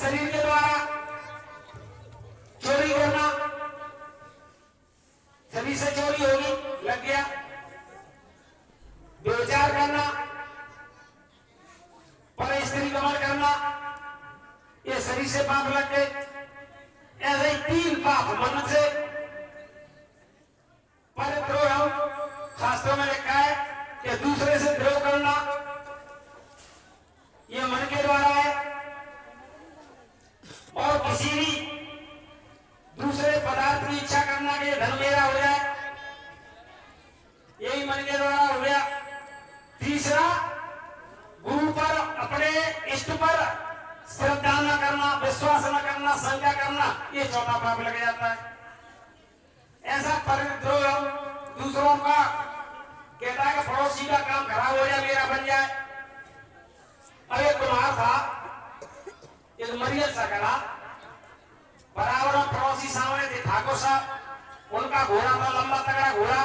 शरीर के द्वारा चोरी करना, शरीर से चोरी होगी, लग गया। व्यभिचार करना, पर स्त्री गमन करना, ये शरीर से पाप लग गए। ऐसे ही 3 पाप मन से। परद्रोह शास्त्रों में लिखा है कि दूसरे से द्रोह करना, ये मन के द्वारा है। और किसी भी दूसरे पदार्थ की इच्छा करना कि धन मेरा हो जाए, यही मन के द्वारा हो गया। तीसरा, गुरु पर, अपने इष्ट पर श्रद्धा न करना, विश्वास न करना, शंका करना, ये चौथा पाप लग जाता है। ऐसा परिद्रोह दूसरों का कहता है कि पड़ोसी का काम खराब हो जाए, मेरा बन जाए। अब एक कुम्हार था, एक मरियल सा करा, बराबर में पड़ोसी सामने थे ठाकुर साहब, उनका घोड़ा था, लंबा तगड़ा घोड़ा,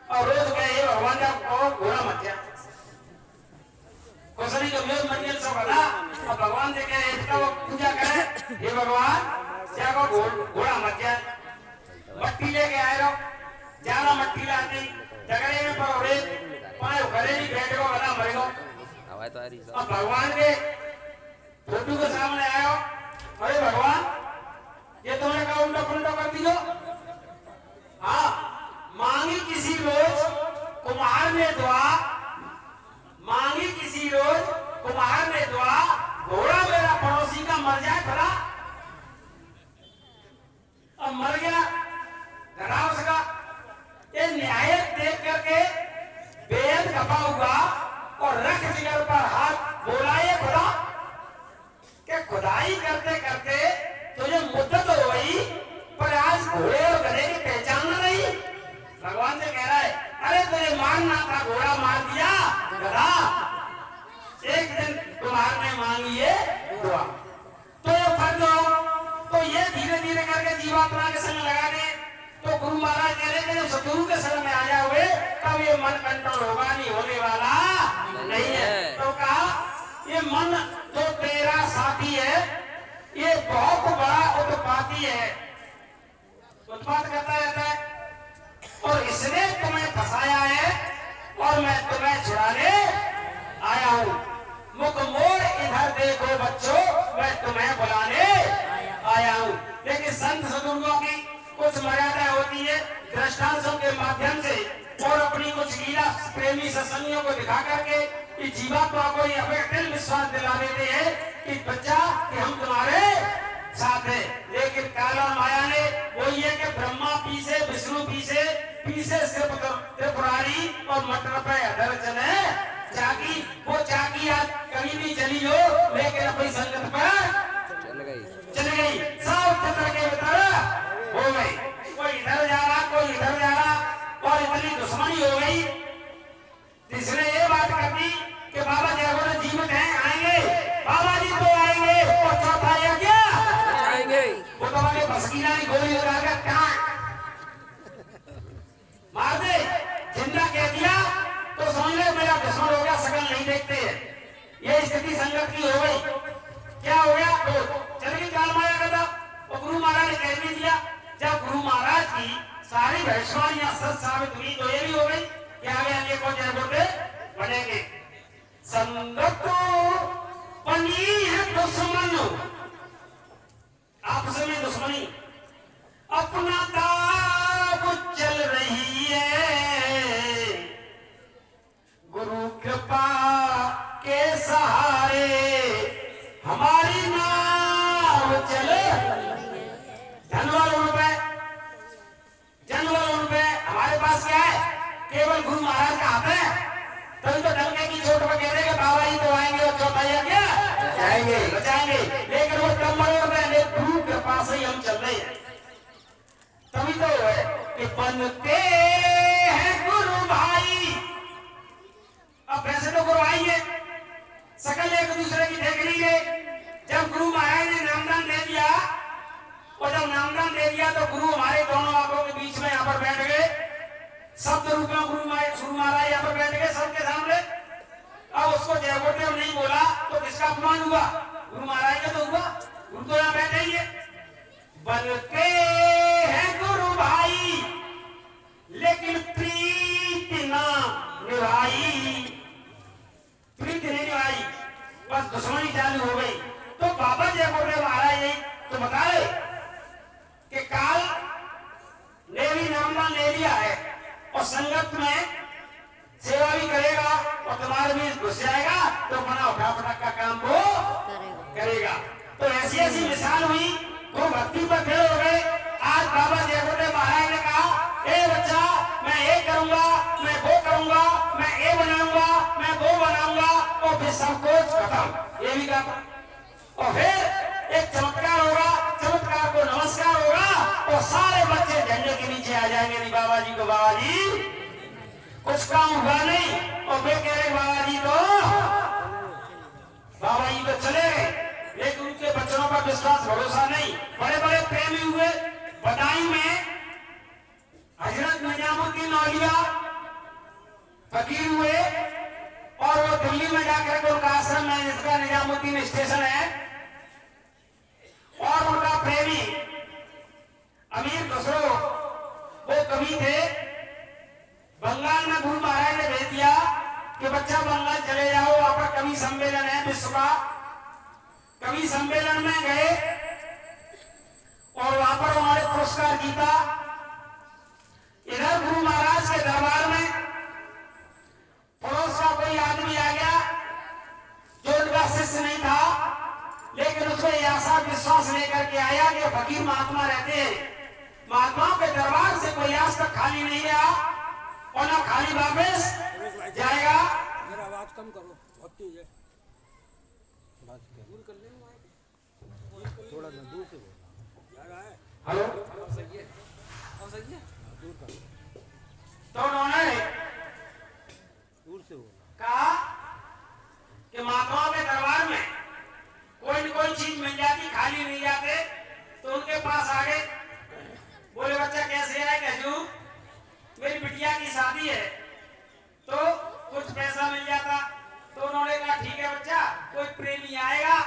और रोज कहे भगवान का घोड़ा मत जा कुछ नहीं, जो मरियल सो करा, और भगवान से कहे इसका वो पूजा करे, हे भगवान क्या को घोड़ा मत जाए। मट्टी लेके आए रहो, ज्यादा मट्टी लाती, झगड़े में पड़ोड़े, पाए घरे नहीं बैठ गो, गला मर गो। अब भगवान के फोटो के सामने आयो, अरे भगवान ये तुमने कहा उल्टा पुल्टा कर दियो। हाँ, मांगी किसी रोज कुम्हार ने दुआ, मांगी किसी रोज कुम्हार ने दुआ, घोड़ा मेरा पड़ोसी का मर जाए भला। अब मर गया घरा उसका। ये न्याय देख करके बेहद खपा हुआ और रख जिगर पर हाथ बोला, ये खुदा के खुदाई करते करते तुझे मुद्दत हो गई, पर आज घोड़े और गधे की पहचान नहीं। भगवान से कह रहा है, अरे तुझे मारना था, घोड़ा मार दिया, गधा। एक दिन तुम्हारे मांगी ये दुआ, तो ये फर्ज हो, तो ये धीरे धीरे करके जीवात्मा के संग लगा दे। तो गुरु महाराज कह रहे थे जब सतगुरु के शरण में आ जाओगे तब ये मन कंट्रोल होगा, नहीं होने वाला नहीं है। तो कहा ये मन जो तेरा साथी है, ये बहुत बड़ा उत्पाती है, उत्पात करता रहता है, और इसने तुम्हें फंसाया है और मैं तुम्हें छुड़ाने आया हूँ। मुख मोड़ इधर देखो बच्चों, मैं तुम्हें बुलाने आया हूँ। लेकिन संत सदगुरुओं की कुछ मर्यादा होती है, दृष्टांतों के माध्यम से और अपनी कुछ लीला प्रेमी सत्संगियों को दिखा करके इस जीवात्मा को ये अविचल विश्वास दिला देते हैं कि बच्चा कि हम तुम्हारे साथ हैं। लेकिन काल और माया ने वो ये कि ब्रह्मा पीछे, विष्णु पीछे, पीछे त्रिपुरारी और मटर पे अधर चले चाकी, वो चाकी आज कहीं भी चली हो, लेकिन अपनी संगत पर चल गई। सब चतर के भीतर हो गई, कोई इधर जा रहा, कोई इधर जा रहा, और इतनी दुश्मनी हो गई। तीसरे ये बात कर दी कि बाबा जयगुरु जीवित हैं, आएंगे, बाबा जी तो आएंगे, और चौथा ये क्या आएंगे, वो तो वाले भसकीना की गोली लगाकर कहाँ मार दे, जिंदा कह दिया तो समझ ले मेरा दुश्मन हो गया, सकल नहीं देखते हैं। ये स्थिति संगत की हो गई। क्या हो गया, तो चल गई काल माया कदा, और गुरु महाराज ने कह भी दिया। जब गुरु महाराज की सारी भविष्यवाणियां सच साबित हुई तो ये भी हो गई कि आगे आगे कौन जय बोलते बनेंगे। संगत बनी है दुश्मन, आपस में दुश्मनी, अपना दाव चल रही है, गुरु कृपा के सहारे हमारी नाव चले। धन वालों रुपए, जन वालों रुपए, हमारे पास क्या है, केवल गुरु महाराज का हाथ है। तभी तो डंके की चोट पर कहते हैं बाबा जी तो आएंगे और चौथाइया क्या बचाएंगे, बचाएंगे। लेकिन वो कम बड़े रुपए, गुरु कृपा से ही हम चल रहे हैं। तभी तो है कि बनते हैं गुरु भाई। अब वैसे तो गुरु आएंगे, सकल एक दूसरे की देख लीजिए। जब गुरु महाराज ने नामदान दे दिया, और जब नामदान दे दिया तो गुरु हमारे दोनों आंखों के बीच में यहाँ पर बैठ गए, शब्द रूप में गुरु महाराज यहाँ पर बैठ गए सबके सामने। अब उसको जय बोलते नहीं बोला तो किसका अपमान हुआ, गुरु महाराज का तो हुआ। तुम तो यहाँ बैठे ही है। बनते हैं गुरु भाई लेकिन प्रीति ना निभाई, प्रीति नहीं निभाई, बस दुश्मनी चालू हो गई। तो बाबा जयपुर महाराज यही तो बता रहे कि काल ने भी नर्मदा ले लिया है और संगत में सेवा भी करेगा और तुम्हारे भी घुस जाएगा तो अपना उठा पटक का काम वो करेगा। तो ऐसी ऐसी मिसाल हुई, वो भक्ति पर खड़े हो गए। आज बाबा जयपुर महाराज ने कहा, ए बच्चा मैं ये करूंगा, मैं वो करूंगा, मैं ये बनाऊंगा, मैं वो बनाऊंगा, और फिर सब कुछ खत्म। ये भी कहा और फिर एक चमत्कार होगा, चमत्कार को नमस्कार होगा और सारे बच्चे झंडे के नीचे आ जाएंगे। नहीं बाबा जी को, बाबा जी कुछ काम हुआ नहीं। और वे कह रहे बाबा जी तो चले गए, लेकिन उनके बच्चों पर विश्वास भरोसा नहीं। बड़े बड़े प्रेमी हुए। बदायूं में हजरत निजामुद्दीन औलिया फकीर हुए और वो दिल्ली में जाकर के उनका आश्रम है जिसका निजामुद्दीन स्टेशन है, और उनका प्रेमी अमीर खुसरो वो कवि थे। बंगाल में गुरु महाराज ने भेज दिया कि बच्चा बंगाल चले जाओ, वहां पर कवि सम्मेलन है विश्व का। कवि सम्मेलन में गए और वहां पर उन्होंने पुरस्कार जीता। इधर गुरु महाराज के दरबार में पड़ोस का कोई आदमी आ गया जो उनका शिष्य नहीं था, लेकिन उसको यह आशा विश्वास लेकर के आया कि फकीर महात्मा रहते हैं, महात्माओं के दरबार से कोई आज तक खाली नहीं रहा और ना खाली वापस जाएगा। मेरा आवाज कम करो, बहुत तेज है। दूर कर ले, थोड़ा सा दूर से बोल है। हेलो, अब सही है, अब सही है, दूर कर। तो उन्होंने दूर से बोल कहा कि महात्माओं के दरबार में कोई न कोई चीज मिल जाती, खाली नहीं जाते। तो उनके पास आ गए, बोले बच्चा कैसे है? कहजू मेरी बिटिया की शादी है तो कुछ पैसा मिल जाता। तो उन्होंने कहा ठीक है बच्चा, कोई प्रेमी आएगा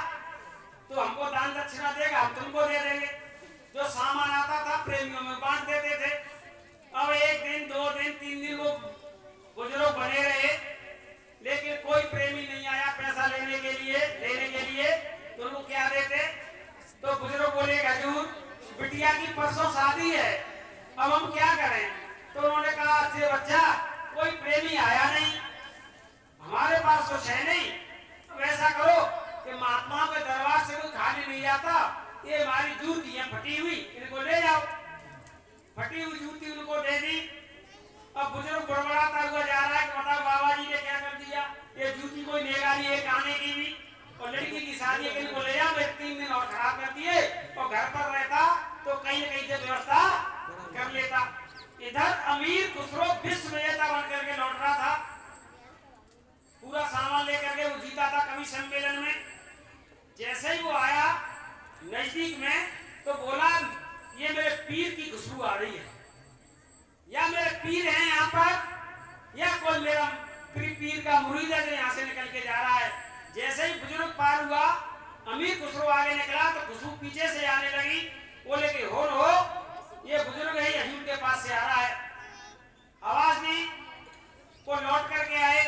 तो हमको दान दक्षिणा देगा, हम तुमको दे देंगे। जो सामान आता था प्रेमियों में बांट देते थे। अब एक दिन, 2 दिन, 3 दिन वो बुजुर्ग बने रहे, लेकिन कोई प्रेमी नहीं आया पैसा लेने के लिए। तो उनको क्या देते? तो बुजुर्ग बोले हजूर बिटिया की परसों शादी है, अब हम क्या करें? तो उन्होंने कहा अच्छे बच्चा कोई प्रेमी आया नहीं, हमारे पास कुछ है नहीं, तो ऐसा करो कि महात्माओं के दरबार से कोई खाली नहीं आता, ये हमारी जूती है फटी हुई, इनको ले जाओ। फटी हुई जूती उनको दे दी। अब बुजुर्ग बड़बड़ाता हुआ जा रहा है कि बताओ बाबा जी ने क्या कर दिया, ये जूती कोई लेगा नहीं, एक आने की भी, और लड़की की शादी के इनको ले जाओ। 3 दिन और खराब कर दिए और घर पर रहता तो कहीं न कहीं से व्यवस्था कर लेता। इधर अमीर खुसरो विश्व विजेता बन करके लौट रहा था, पूरा सामान लेकर के वो जीता था कवि सम्मेलन में। जैसे ही वो आया नजदीक में तो बोला ये मेरे पीर की खुशबू आ रही है, या मेरे पीर हैं यहाँ पर, या कोई मेरा पीर का मुरीद है जो यहाँ से निकल के जा रहा है। जैसे ही बुजुर्ग पार हुआ, अमीर खुसरो आगे निकला तो खुशबू पीछे से आने लगी। बोले कि हो ये बुजुर्ग ही हजूर के पास से आ रहा है। आवाज दी, वो लौट करके आए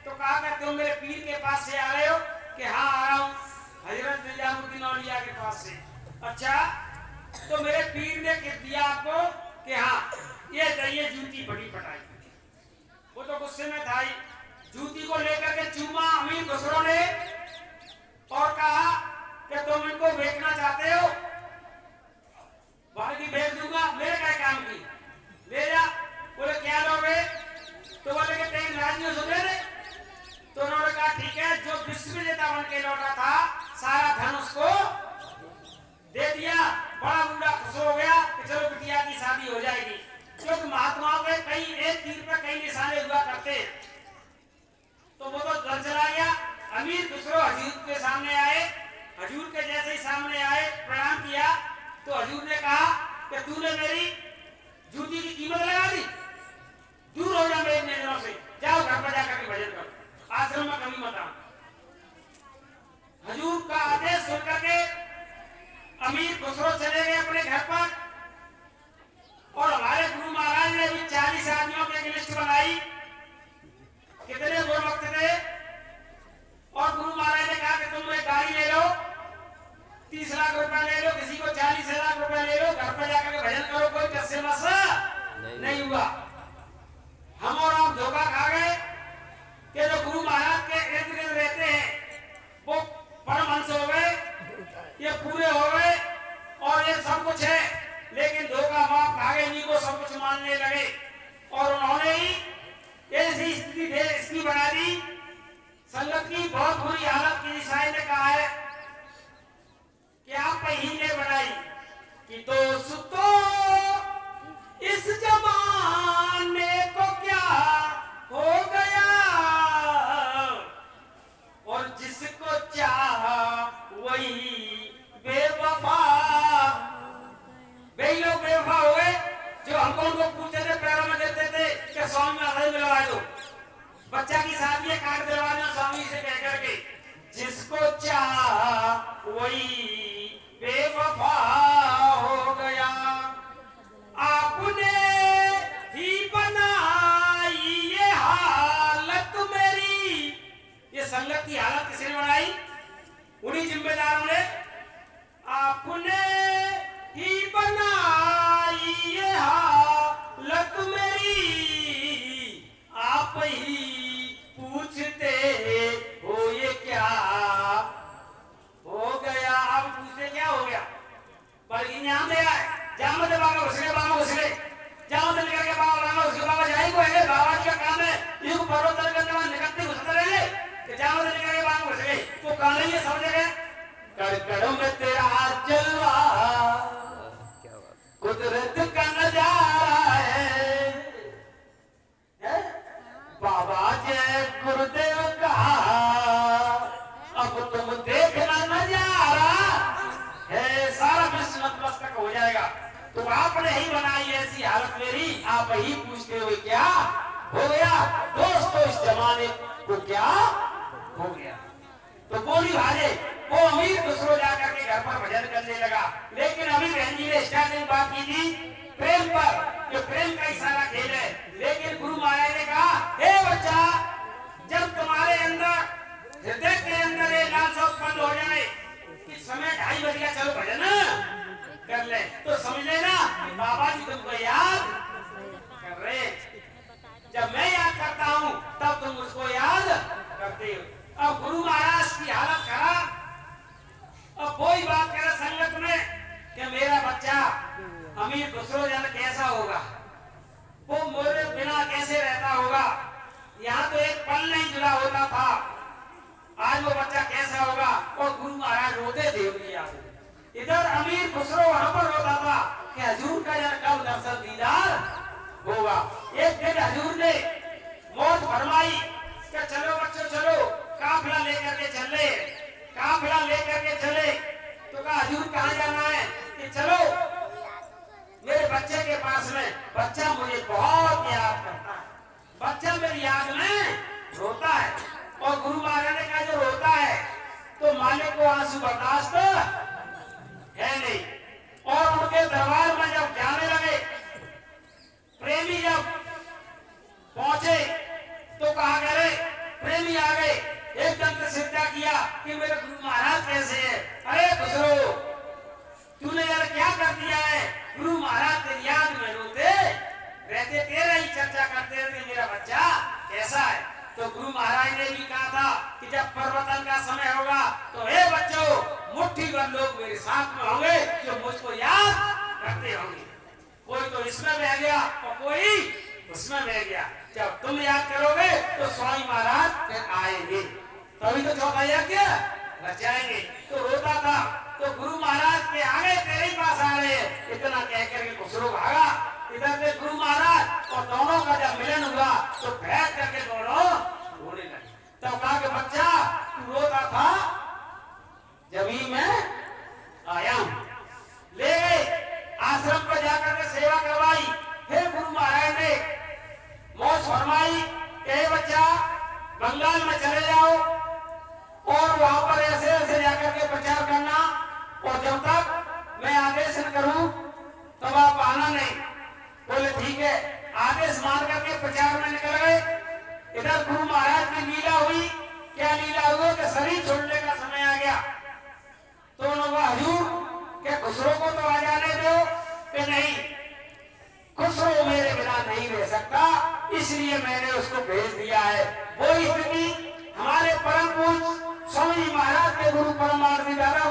तो कहा करते हो मेरे पीर के पास से आ रहे हो? कि हाँ आ रहा हूँ हजरत निजामुद्दीन औलिया के पास से। अच्छा, तो मेरे पीर ने कह दिया आपको कि हाँ ये दरिए जूती बड़ी पटाई। वो तो गुस्से में था ही, जूती को लेकर के चूमा अमीर खुसरो ने और कहा कि तुम इनको बेचना चाहते हो, बाकी बेच दूंगा, मेरे क्या काम की, ले जा। बोले क्या लोगे? तो बोले कि तेरी नाराजगी सुन रहे। तो उन्होंने कहा ठीक है, जो विश्व विजेता बन के लौटा था सारा धन उसको दे दिया। बड़ा बूढ़ा खुश हो गया कि चलो बिटिया की शादी हो जाएगी, क्योंकि महात्माओं के कई एक तीर पर कई निशाने हुआ करते हैं। तो वो तो घर चला गया। अमीर खुसरो हजूर के सामने आए, हजूर के जैसे ही सामने आए प्रणाम किया तो हजूर ने कहा कि तूने मेरी जूती की कीमत लगा दी, दूर हो जा मेरी नजरों से, जाओ घर पर जाकर के भजन करो, आश्रम में कभी मत आओ। हजूर का आदेश सुन करके बहुत बुरी हालत की ईसाई ने कहा है कि आप ही ने बनाई कि दोस्तों इस जमाने को क्या हो गया, और जिसको चाहा वही बेवफा। वे लोग बेवफा हो गए जो हमको उनको पूछते थे, पैरों में देते थे कि स्वामी महाराज मिलवा दो, बच्चा की शादी काट दिलवा दो स्वामी से कह करके। जिसको चाहा वही बेवफा हो गया। आपने ही बनाई ये हालत मेरी। ये संगत की हालत किसने बनाई? उन्हीं जिम्मेदारों ने। आपने ही बनाई ये हालत मेरी, आप ही पूछते हो ये क्या हो गया। आप पूछते क्या हो गया? बल्कि नाम दे रहा है, जामत बाबा घुसरे जामत निकल के बाबा उसके बाबा जाए को है। बाबा जी का काम है ये को पर्वत करने में निकलते घुसते रहे कि जामत निकल के बाबा घुसरे वो काम नहीं है, समझ गए? कड़कड़ों में तेरा जलवा, कुदरत का नजारा है। बाबा जय गुरुदेव का अब तुम देखना नजारा है। सारा विश्व नतमस्तक हो जाएगा। तो आपने ही बनाई ऐसी हालत मेरी, आप ही पूछते हुए क्या हो गया। दोस्तों इस जमाने को क्या हो गया। तो बोली भाजे वो अमीर खुसरो जाकर के घर पर भजन करने लगा। लेकिन अभी बहन जी ने स्टार्टिंग बात की थी प्रेम पर, जो प्रेम का सारा खेल है। लेकिन गुरु महाराज ने कहा, हे बच्चा, जब तुम्हारे अंदर हृदय के अंदर ये लालसा उत्पन्न हो जाए कि समय 2:30 बज गया, चलो भजन कर ले, तो समझ लेना बाबा जी तुमको याद कर रहे। जब मैं याद करता हूँ तब तुम मुझको याद करते हो। अब गुरु महाराज की हालत खराब। अब कोई बात करे संगत में कि मेरा बच्चा अमीर खुसरो जन कैसा होगा, वो मेरे बिना कैसे रहता होगा। यहाँ तो एक पल नहीं जुड़ा होता था, आज वो बच्चा कैसा होगा। और गुरु महाराज रोते थे उनकी याद। इधर अमीर खुसरो वहां पर रोता था कि हजूर का जन कब दर्शन दीदार होगा। एक दिन हजूर ने मौत फरमाई कि चलो बच्चों चलो, काफिला लेकर के चले। काफिला लेकर के चले तो कहा हजूर कहाँ जाना है? कि चलो मेरे बच्चे के पास में, बच्चा मुझे बहुत याद करता है, बच्चा मेरी याद में रोता है। और गुरु महाराज ने कहा जो रोता है तो मालिक को आंसू बर्दाश्त है नहीं। और उनके दरबार में जब जाने लगे, प्रेमी जब पहुंचे तो कहा करे प्रेमी आ गए, एकदम से सिद्धा किया कि मेरे गुरु महाराज कैसे है। अरे खुसरो तूने यार क्या कर दिया है? गुरु महाराज तेरी याद में रोते रहते, तेरा ही चर्चा करते रहते मेरा बच्चा कैसा है। तो गुरु महाराज ने भी कहा था कि जब परिवर्तन का समय होगा तो हे बच्चों, मुट्ठी भर लोग मेरे साथ में होंगे जो मुझको याद करते होंगे। कोई तो इसमें बह गया और कोई उसमें बह गया। जब तुम याद करोगे तो स्वामी महाराज फिर आएंगे, तभी तो चौथा यज्ञ रचाएंगे। तो रोता था तो गुरु महाराज के आगे तेरे ही पास आ रहे हैं, इतना कह करके खुसरो भागा। इधर से गुरु महाराज और दोनों का जब मिलन हुआ तो बैठ करके दोनों रोने लगे। तब कहा कि बच्चा तू रोता था, जभी मैं आया हूं। ले गए आश्रम पर जाकर के सेवा करवाई। फिर गुरु महाराज ने मौज फरमाई कि बच्चा बंगाल में चले जाओ और वहां पर ऐसे ऐसे जाकर के प्रचार करना, और जब तक मैं आदेश न करूं तब आप आना नहीं। बोले ठीक है। आदेश मान करके प्रचार में निकल गए। इधर गुरु महाराज की लीला हुई। क्या लीला हुई कि शरीर छोड़ने का समय आ गया तो उन्होंने हजूर के खुसरो को तो आ जाने दो कि नहीं, खुसरो मेरे बिना नहीं रह सकता, इसलिए मैंने उसको भेज दिया है। वो स्थिति हमारे परम पूज्य स्वामी महाराज के गुरु परमार्थी दादा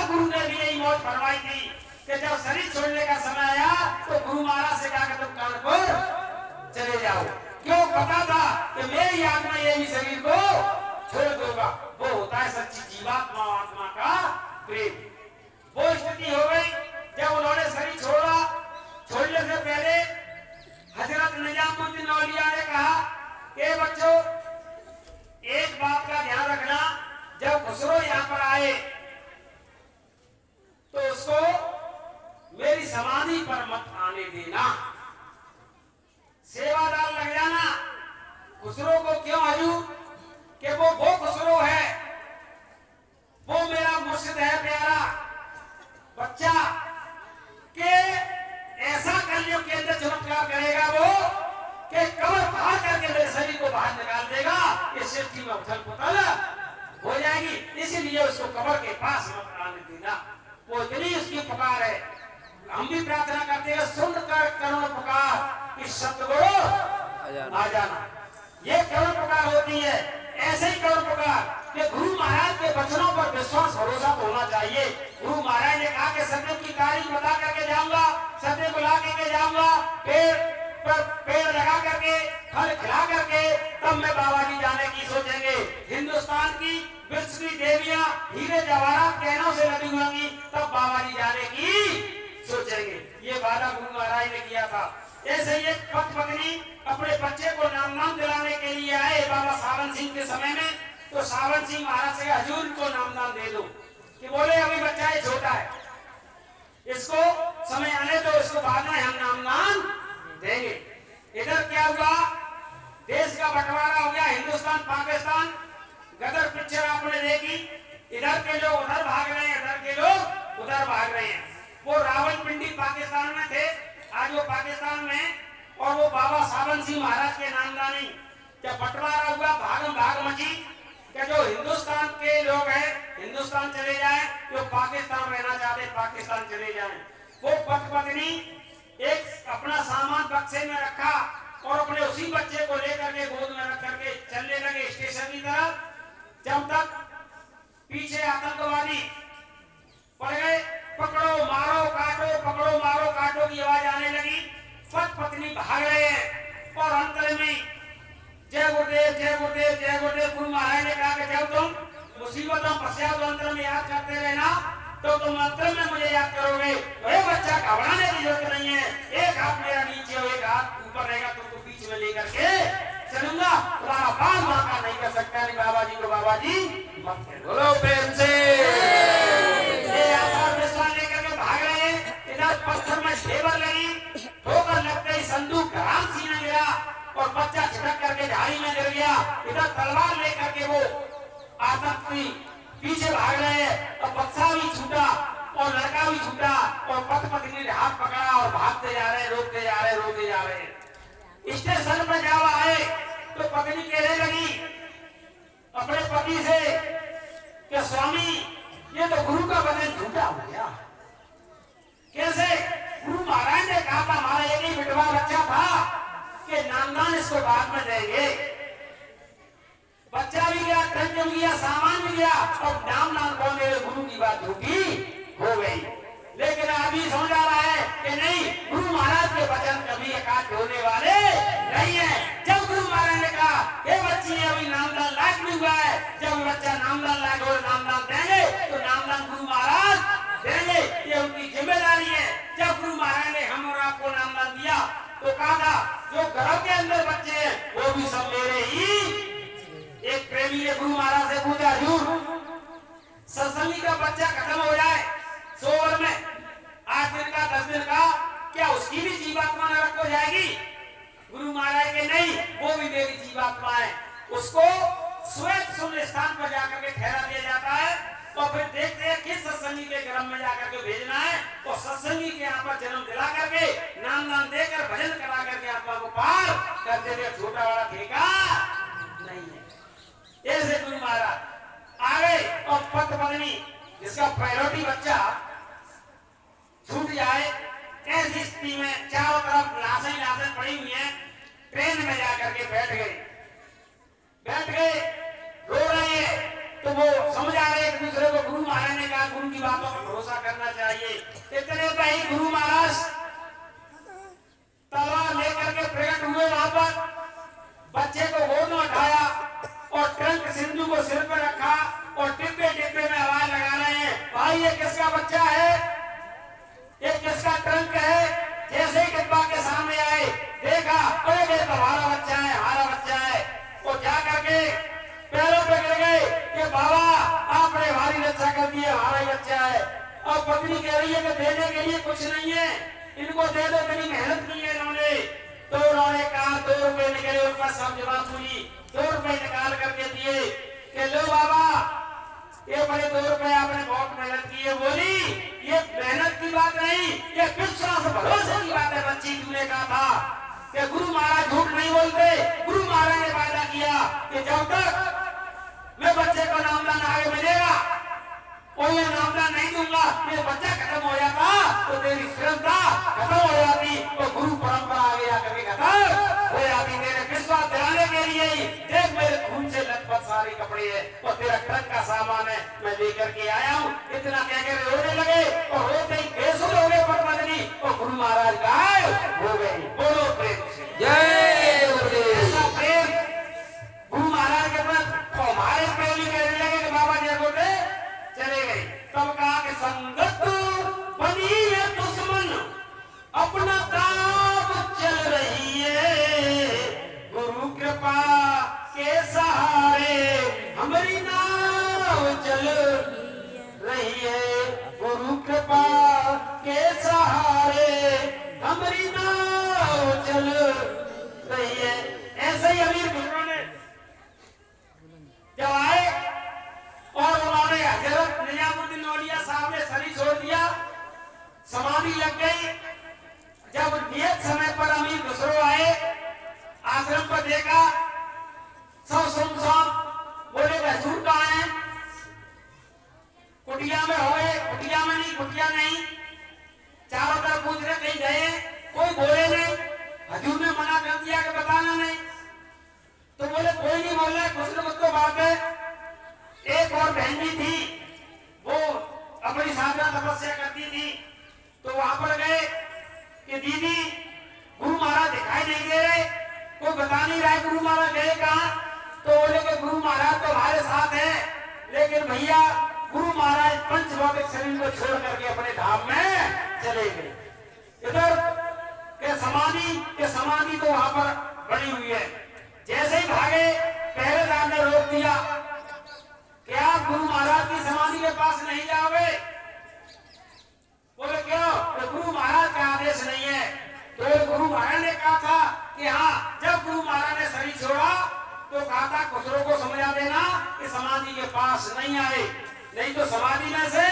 गुरु ने भी यही मौज फरमाई थी कि जब शरीर छोड़ने का समय आया तो गुरु महाराज से कहा कि तुम कानपुर चले जाओ। क्यों? पता था कि मेरी आत्मा ये भी शरीर को छोड़ दूंगा। वो होता है सच्ची जीवात्मा आत्मा का प्रेम। वो स्थिति हो गई जब उन्होंने शरीर छोड़ा। छोड़ने से पहले हजरत निजामुद्दीन औलिया ने कहा कि बच्चों एक बात का ध्यान रखना, जब खुसरो यहाँ पर आए तो उसको मेरी समाधि पर मत आने देना, सेवादार लग जाना। खुसरो को क्यों हजूर? कि वो खुसरो है, वो मेरा मुर्शिद है प्यारा बच्चा, के ऐसा कलियों के अंदर चमत्कार करेगा वो कि कमर फाड़ करके मेरे शरीर को बाहर निकाल देगा। इस सृष्टि में उथल पुथल हो जाएगी, इसीलिए उसको कमर के पास मत आने देना। वो इतनी उसकी पुकार है। हम भी प्रार्थना करते हैं, सुन कर करुण पुकार कि सतगुरु आ जाना। ये करुण पुकार होती है। ऐसे ही करुण पुकार कि गुरु महाराज के वचनों पर विश्वास भरोसा होना चाहिए। गुरु महाराज ने कहा कि सत्य की तारीफ बता करके जाऊंगा, सत्य को ला करके जाऊंगा, पेड़ लगा करके फल खिला करके तब मैं बाबा जी जाने की सोचेंगे। हिंदुस्तान की विश्व की देवियां हीरे जवाहरात गहनों से लदी होंगी, तब बाबा जी जाने की सोचेंगे। ये वादा गुरु महाराज ने किया था। ऐसे ही एक पति पत्नी अपने बच्चे को नाम दिलाने के लिए आए बाबा सावन सिंह के समय में। तो सावन सिंह महाराज से हजूर को नाम दे दो, कि बोले अभी बच्चा ये छोटा है, इसको समय आने दो, इसको बाद में हम नाम देंगे। इधर क्या हुआ, देश का बंटवारा हो गया, हिंदुस्तान पाकिस्तान। गदर पिक्चर आपने देखी, इधर के लोग उधर भाग रहे हैं, इधर के लोग उधर भाग रहे हैं। वो रावलपिंडी पाकिस्तान में थे, आज वो पाकिस्तान में, और वो बाबा सावन सिंह महाराज के नामदानी। जब बंटवारा हुआ, भागम भाग मची कि जो हिंदुस्तान के लोग हैं हिंदुस्तान चले जाए, जो पाकिस्तान रहना चाहते पाकिस्तान चले जाए। वो पत्नी एक अपना सामान बक्से में रखा और अपने उसी बच्चे को लेकर के गोद में रख करके चलने लगे स्टेशन की तरफ। जब तक पीछे आतंकवादी पड़ गए, पकड़ो मारो काटो, पकड़ो मारो काटो की आवाज आने लगी। पत्नी भाग रहे हैं और अंतर में जय गुरुदेव जय गुरुदेव जय गुरुदेव। गुरु महाराज ने कहा कि जब तुम मुसीबतों फंसे तो अंतर में याद करते रहना, तो तुम अंतर में मुझे याद करोगे। तो ये बच्चा घबराने की जरूरत नहीं है, एक हाथ मेरा नीचे और एक हाथ ऊपर रहेगा, तुमको बीच में लेकर के चलूंगा। तुम्हारा बाल माका नहीं कर सकता। नहीं बाबा जी को बाबा जी मत कह बोलो प्रेम से। लेकर के भाग रहे हैं, इधर पत्थर में ढेबर लगी, ठोकर लगते ही संदूक घराम सीने गिरा और बच्चा छिटक करके झाड़ी में गिर गया। इधर तलवार लेकर के वो आतंकी पीछे भाग रहे हैं और बच्चा भी छूटा और लड़का भी छूटा और पत्नी ने हाथ पकड़ा और भागते जा रहे हैं, रोकते जा रहे हैं, रोकते जा रहे हैं। स्टेशन पर जब आए तो पत्नी कहने लगी अपने पति से कि स्वामी ये तो गुरु का वचन झूठा हो गया। कैसे? गुरु महाराज ने कहा था हमारा एक ही विधवा बच्चा था कि नामदान इसको बाद में देंगे। बच्चा भी गया, धन भी गया, सामान भी गया और नामदान कौन देगा? गुरु की बात झूठी हो गई। लेकिन अभी समझ आ रहा है कि नहीं, गुरु महाराज के वचन कभी एकाध होने वाले नहीं है। जब गुरु महाराज ने कहा ये बच्ची अभी नामदान लायक नहीं हुआ है, जब बच्चा नामदान लायक हो नामदान देंगे तो नामदान गुरु महाराज देंगे, ये उनकी जिम्मेदारी है। जब गुरु महाराज ने हम और आपको नामदान दिया तो कहा था जो घर के अंदर बच्चे हैं वो भी सब मेरे ही। एक प्रेमी ने गुरु महाराज से पूछा, हजूर सत्संगी का बच्चा खत्म हो जाए 100 वर्ष में, 8 दिन का 10 दिन का, क्या उसकी भी जीवात्मा नरक हो जाएगी? गुरु महाराज के नहीं, वो भी मेरी जीवात्मा है। उसको स्वयं शून्य स्थान पर जाकर के ठहरा दिया जाता है और फिर देखते हैं किस सत्संगी के ग्रह में जाकर के भेजना है और सत्संगी के यहाँ पर जन्म दिला करके नाम देकर भजन करा करके आत्मा को पार कर देते। छोटा बड़ा ठेका नहीं है। ऐसे गुरु महाराज आ गए और पत्नी जिसका प्रायोरिटी बच्चा छूट जाए, ऐसी स्थिति में चारों तरफ लाशें पड़ी हुई हैं। ट्रेन में जाकर के बैठ गए, रो रहे हैं। तो वो समझ आ रहे एक दूसरे को। गुरु महाराज ने कहा गुरु की बातों पर भरोसा करना चाहिए। इतने पे ही गुरु महाराज तलवार लेकर के प्रकट हुए वहां पर, बच्चे को गोद में उठाया और ट्रंक सिंधु को सिर पर रखा और डिब्बे डिब्बे में आवाज लगा रहे हैं, भाई ये किसका बच्चा है, ये किसका ट्रंक है। जैसे ही डिब्बा के सामने आए देखा, अरे ये तो हमारा बच्चा है, हमारा बच्चा है। वो जा करके पैरों पे गिर गए कि बाबा आपने हमारी रक्षा कर दी है, हमारा ही बच्चा है। और पत्नी कह रही है कि देने के लिए कुछ नहीं है, इनको दे दो, इतनी मेहनत की है इन्होंने। तो उन्होंने कहा 2 रुपए निकले, उनका सब जवाब हुई, 2 रुपए निकाल करके दिए कि लो बाबा ये बड़े 2 रुपए आपने बहुत मेहनत की है। बोली ये मेहनत की बात नहीं, ये विश्वास भरोसे की बात है। बच्ची तूने कहा था कि गुरु महाराज झूठ नहीं बोलते, गुरु महाराज ने वादा किया कि जब तक मैं बच्चे को नामदान आगे मिलेगा और ये नामदान नहीं दूंगा, ये बच्चा खत्म हो जाता तो तेरी श्रद्धा खत्म हो जाती, तो गुरु परंपरा आगे आकर के खत्म हो जाती। तेरे विश्वास दिलाने के लिए ही देख मेरे खून से लथपथ सारे कपड़े है और तेरा ट्रक का सामान है, मैं लेकर के आया हूँ। इतना कहकर रोने लगे और रोते ही बेसुध हो गए पद्मनी और गुरु महाराज गायब हो गए। बोलो प्रेम से जय गुरुदेव। ऐसा प्रेम गुरु महाराज के पास तो हमारे प्रेमी कहने लगे कि बाबा जी बोले चले गए। तब कहा कि संगत बनी है दुश्मन, अपना काम चल रही है, गुरु कृपा के सहारे हमारी नाव चल रही है, गुरु कृपा के सहारे हमारी नाव चल रही है। ऐसे ही अमीर गुरुओं ने जब आए और उन्होंने हजरत निजामुद्दीन औलिया साहब ने शरीर छोड़ दिया, समाधि लग गई। जब नियत समय पर अमीर खुसरो आए, आश्रम पर देखा सब सुनसान, बोले हजूर कहाँ है। कुटिया में हो गए, कुटिया में नहीं, कुटिया नहीं, चारों तरफ पूछ रहे कहीं गए, कोई बोले नहीं। हजूर ने मना कर दिया कि बताना नहीं, तो बोले कोई नहीं बोल रहा, कुछ न कुछ तो बात है। एक और बहन जी थी, वो अपनी साधना तपस्या करती थी, तो वहां पर गए कि दीदी गुरु महाराज दिखाई नहीं दे रहे, कोई बता नहीं रहा है गुरु महाराज गए कहाँ। तो बोले कि गुरु महाराज तो हमारे साथ है, लेकिन भैया गुरु महाराज पंचभौतिक शरीर को छोड़ करके अपने धाम में चले गए। इधर के समाधि तो वहां पर बनी हुई है। जैसे ही भागे पहरेदार ने रोक दिया कि आप गुरु महाराज की समाधि के पास नहीं जाओगे। बोले क्यों? तो गुरु महाराज का आदेश नहीं है। तो गुरु महाराज ने कहा था कि हाँ, जब गुरु महाराज ने शरीर छोड़ा तो कहा था खुसरो को समझा देना कि समाधि के पास नहीं आए, नहीं तो समाधि में से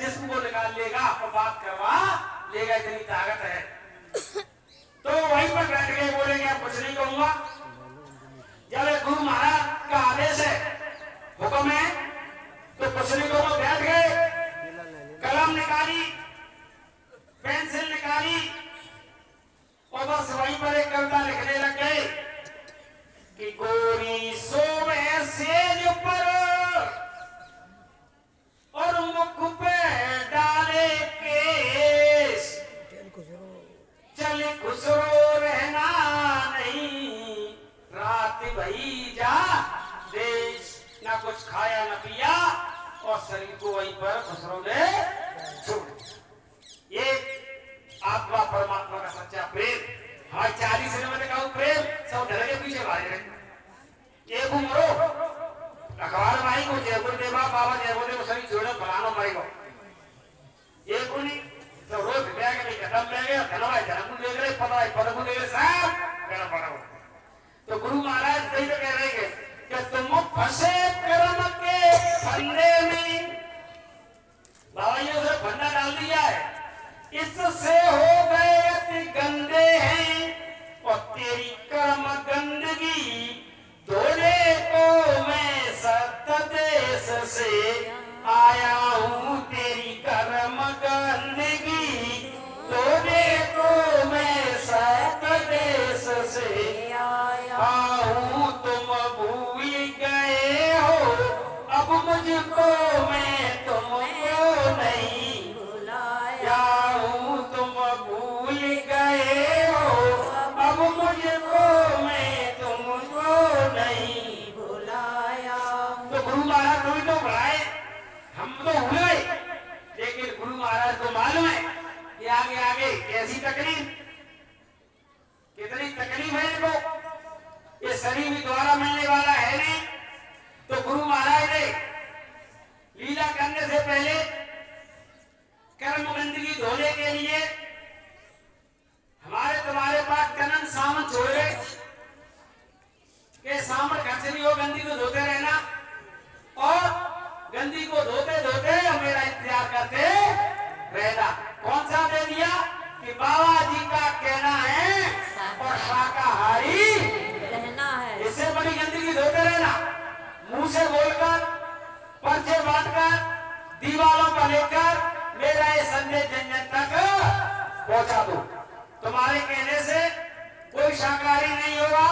जिस्म को निकाल लेगा और बात करवा लेगा, इतनी ताकत है। तो वहीं पर बैठ गए, बोलेंगे आप कुछ नहीं कहूंगा। जब गुरु महाराज का आदेश है, हुक्म है, तो कुछ नहीं कहूंगा, बैठ गए, कलम निकाली, पेंसिल निकाली और बस वहीं पर एक कविता लिखने लग गए कि गोरी सोवे सेज पर और मुख पे डाले केस, चले खुसरो रहना नहीं, रात भई जा देश, ना कुछ खाया न पिया और शरीर को वहीं पर खुसरो ने छोड़। ये आत्मा परमात्मा का सच्चा प्रेम। हमारे 40 ने मैंने कहा प्रेम सब धर के पीछे भागे रहे। एक उम्रो अखबार भाई को जय गुरुदेवा बाबा जय गुरुदेव शरीर छोड़ो फलानो भाई को एक उन्हीं तो रोज बैग में खत्म ले गए, धनवाई धर्म देख रहे, पता है पद को देख रहे, सब कहना पड़ा। तो गुरु महाराज कहीं तो कह रहे कि तुम फंसे कर्म के फंदे में, बाबा जी ने फंदा डाल दिया है, इससे हो गए अति गंदे हैं और तेरी कर्म गंदगी धोने को मैं सतदेश से आया हूँ, तेरी कर्म गंदगी धोने को मैं सतदेश से आया हूँ। तुम भूल गए हो अब मुझको, मैं तुमको नहीं भुलाया हूँ, तुम भूल गए हो अब मुझको, मैं तुमको नहीं भुलाया। तकलीफ, कितनी तकलीफ है इनको। ये शरीर भी दोबारा मिलने वाला है नहीं। तो गुरु महाराज ने लीला करने से पहले कर्म गंदगी धोने के लिए हमारे तुम्हारे पास कनन सावन छोड़ गए कि सावन खर्च नहीं हो, गंदगी को धोते रहना और गंदगी को धोते धोते मेरा इंतजार करते रहना। कौन सा दे दिया कि बाबा जी का कहना है और शाकाहारी रहना है। इससे बड़ी गंदगी धोते रहना, मुंह से बोलकर, पर्चे बांटकर, दीवारों पर लेकर मेरा ये संदेश जन जन तक पहुंचा दो। तुम्हारे कहने से कोई शाकाहारी नहीं होगा,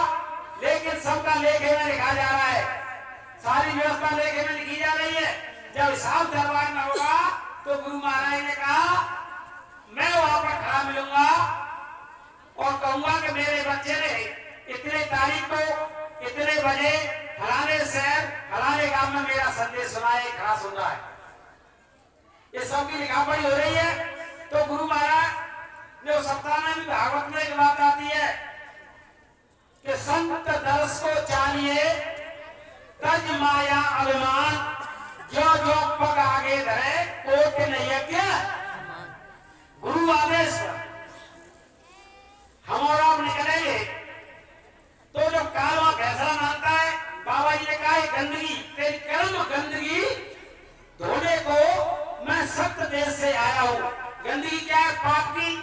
लेकिन सबका लेखे में लिखा जा रहा है, सारी व्यवस्था लेखे में लिखी जा रही है। जब हिसाब दरबार में होगा तो गुरु महाराज ने कहा मैं वहां पर खड़ा मिलूंगा और कहूंगा कि मेरे बच्चे ने इतने तारीख को इतने बजे फलाने शहर फलाने गांव में मेरा संदेश सुनाया, खड़ा सुन रहा है। ये सबकी लिखा पढ़ी हो रही है। तो गुरु महाराज ने उस सप्ताह में भी भागवत में एक बात आती है कि संत दर्श को चाहिए तज माया अभिमान, जो जो पग आगे धरे कोट नहीं यज्ञ। गुरु आदेश हम और आप निकलेंगे तो जो कालवा फैसला मानता है, बाबा जी ने कहा गंदगी तेरी कर्म गंदगी धोने को मैं सप्त देश से आया हूं। गंदगी क्या है? पाप की,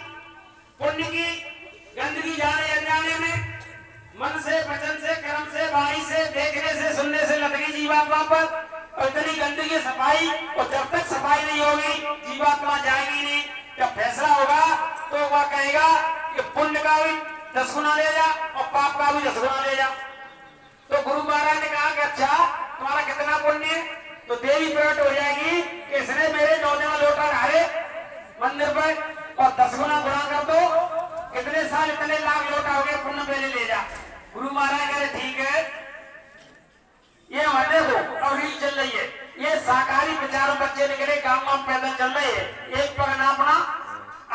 पुण्य की गंदगी, जाने अनजाने में, मन से, वचन से, कर्म से, वाणी से, देखने से, सुनने से लग गई जीवात्मा पर। और इतनी गंदगी सफाई, और जब तक सफाई नहीं होगी जीवात्मा जाएगी नहीं। जब फैसला होगा तो वह कहेगा कि पुण्य का भी 10 गुना ले जा और पाप का भी 10 गुना ले जा। तो गुरु महाराज ने कहा कि अच्छा तुम्हारा कितना पुण्य है? तो देवी प्रकट हो जाएगी कि इसने मेरे नौजवान लोटा ढाले मंदिर पर और 10 गुना गुना कर दो, कितने साल इतने लाख लोटा हो गए, पुण्य पहले ले जा। गुरु महाराज कह रहे ठीक है, ये हमारे हो और रील चल रही है, ये शाकाहारी विचारों बच्चे निकले गांव गांव पैदल चल रहे हैं। एक पग नापना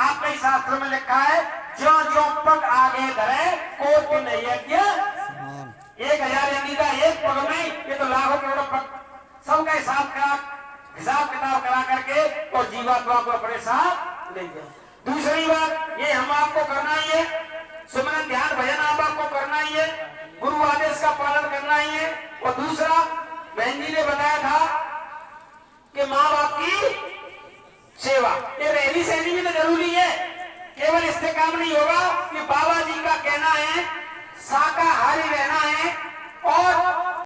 आपके ही शास्त्र में लिखा है, जो जो पग आगे धरे कोट नहीं यज्ञ। 1000 यज्ञ का एक पग में, ये तो लाखों करोड़ों पग, सबका हिसाब किताब करा करके और जीवात्मा को अपने साथ ले जाए। दूसरी बात ये हम आपको करना ही है, सुमरन ध्यान भजन आप आपको करना ही है, गुरु आदेश का पालन करना ही है। और दूसरा बहन जी ने बताया था कि माँ बाप की सेवा, ये रहनी सहनी भी तो जरूरी है। केवल इससे काम नहीं होगा कि बाबा जी का कहना है